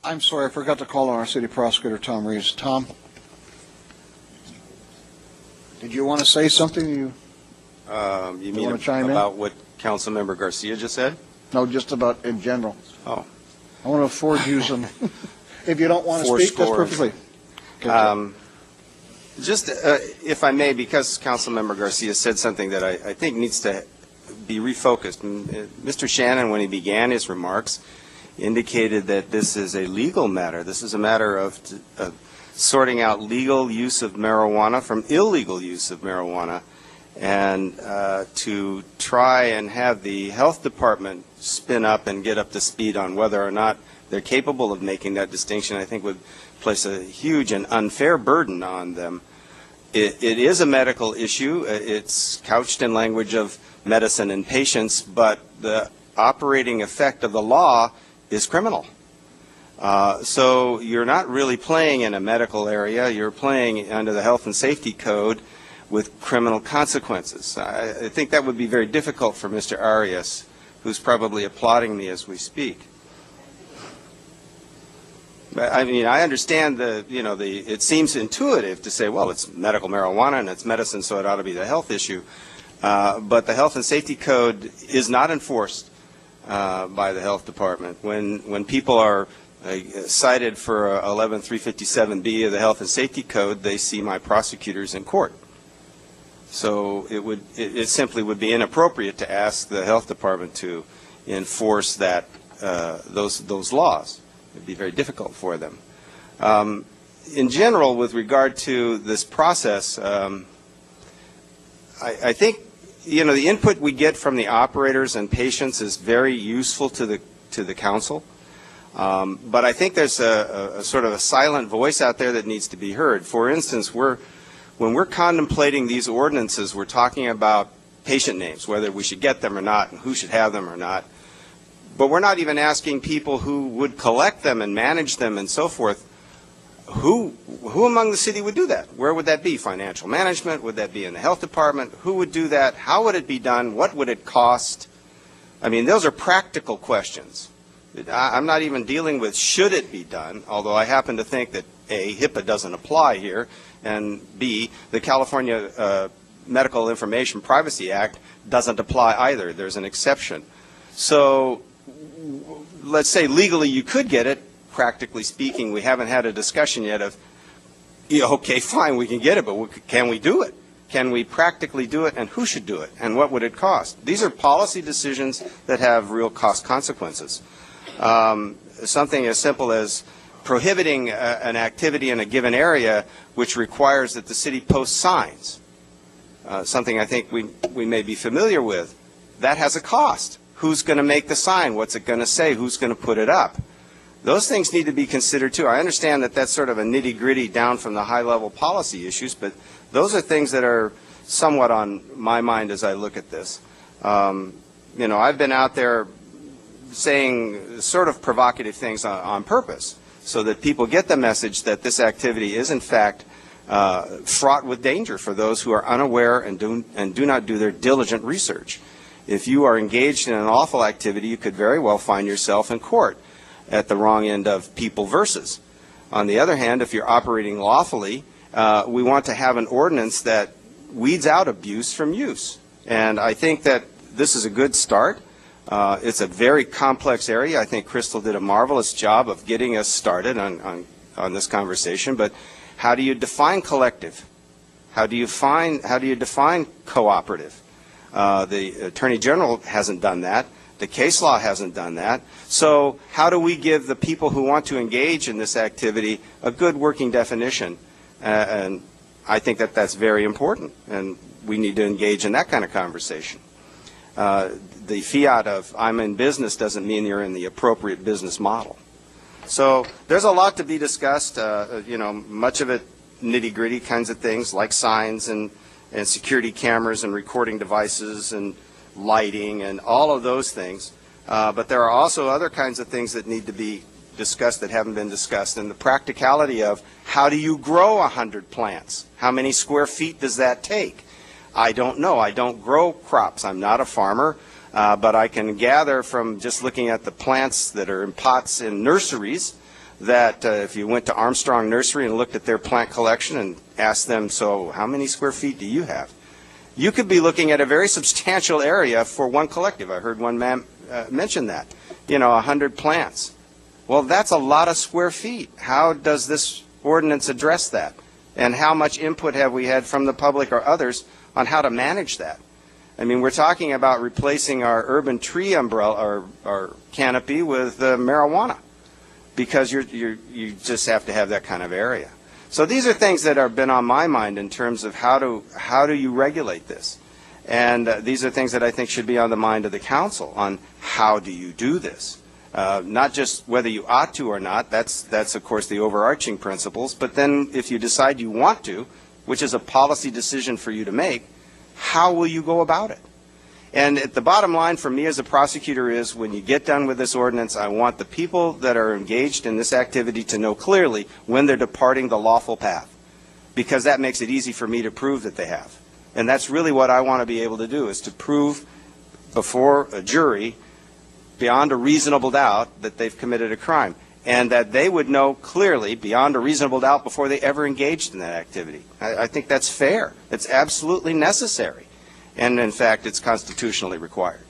I'm sorry, I forgot to call on our city prosecutor, Tom Reeves. Tom, did you want to say something? You mean want to chime about in? what Councilmember Garcia just said? No, just about in general. Oh. I want to afford you some. If you don't want to speak, that's perfectly. Just, if I may, because Councilmember Garcia said something that I think needs to be refocused. Mr. Shannon, when he began his remarks, indicated that this is a legal matter. This is a matter of sorting out legal use of marijuana from illegal use of marijuana, and to try and have the health department spin up and get up to speed on whether or not they're capable of making that distinction, I think would place a huge and unfair burden on them. It is a medical issue. It's couched in language of medicine and patients, but the operating effect of the law is criminal. So you're not really playing in a medical area. You're playing under the Health and Safety Code with criminal consequences. I think that would be very difficult for Mr. Arias, who's probably applauding me as we speak. I mean, I understand it seems intuitive to say, well, it's medical marijuana and it's medicine, so it ought to be the health issue. But the Health and Safety Code is not enforced by the Health Department. When people are cited for 11357B of the Health and Safety Code, they see my prosecutors in court. So it simply would be inappropriate to ask the Health Department to enforce that those laws. It would be very difficult for them. In general, with regard to this process, I think the input we get from the operators and patients is very useful to the council. But I think there's a sort of a silent voice out there that needs to be heard. For instance, when we're contemplating these ordinances, we're talking about patient names, whether we should get them or not, and who should have them or not. But we're not even asking people who would collect them and manage them and so forth. Who among the city would do that? Where would that be? Financial management? Would that be in the health department? Who would do that? How would it be done? What would it cost? I mean, those are practical questions. I'm not even dealing with should it be done, although I happen to think that A, HIPAA doesn't apply here, and B, the California Medical Information Privacy Act doesn't apply either. There's an exception. So let's say legally you could get it. Practically speaking, we haven't had a discussion yet of, okay, fine, we can get it, but can we do it? Can we practically do it, and who should do it, and what would it cost? These are policy decisions that have real cost consequences. Something as simple as prohibiting an activity in a given area which requires that the city post signs, something I think we may be familiar with, that has a cost. Who's going to make the sign? What's it going to say? Who's going to put it up? Those things need to be considered too. I understand that that's sort of a nitty-gritty down from the high-level policy issues, but those are things that are somewhat on my mind as I look at this. I've been out there saying sort of provocative things on purpose so that people get the message that this activity is in fact fraught with danger for those who are unaware and do not do their diligent research. If you are engaged in an awful activity, you could very well find yourself in court at the wrong end of people versus. On the other hand, if you're operating lawfully, we want to have an ordinance that weeds out abuse from use. And I think that this is a good start. It's a very complex area. I think Crystal did a marvelous job of getting us started on this conversation. But how do you define collective? How do you define cooperative? The Attorney General hasn't done that. The case law hasn't done that. So how do we give the people who want to engage in this activity a good working definition? And I think that that's very important, and we need to engage in that kind of conversation. The fiat of I'm in business doesn't mean you're in the appropriate business model. So there's a lot to be discussed, much of it nitty-gritty kinds of things like signs and security cameras and recording devices and lighting and all of those things. But there are also other kinds of things that need to be discussed that haven't been discussed, and the practicality of how do you grow 100 plants? How many square feet does that take? I don't know. I don't grow crops. I'm not a farmer, but I can gather from just looking at the plants that are in pots in nurseries that if you went to Armstrong Nursery and looked at their plant collection and asked them, so how many square feet do you have? You could be looking at a very substantial area for one collective. I heard one man mention that. 100 plants. Well, that's a lot of square feet. How does this ordinance address that? And how much input have we had from the public or others on how to manage that? I mean, we're talking about replacing our urban tree umbrella or canopy with marijuana, because you just have to have that kind of area. So these are things that have been on my mind in terms of how do you regulate this. And these are things that I think should be on the mind of the council on how do you do this. Not just whether you ought to or not, that's of course the overarching principles, but then if you decide you want to, which is a policy decision for you to make, how will you go about it? And the bottom line for me as a prosecutor is, when you get done with this ordinance, I want the people that are engaged in this activity to know clearly when they're departing the lawful path, because that makes it easy for me to prove that they have. And that's really what I want to be able to do, is to prove before a jury beyond a reasonable doubt that they've committed a crime, and that they would know clearly beyond a reasonable doubt before they ever engaged in that activity. I think that's fair. It's absolutely necessary. And in fact, it's constitutionally required.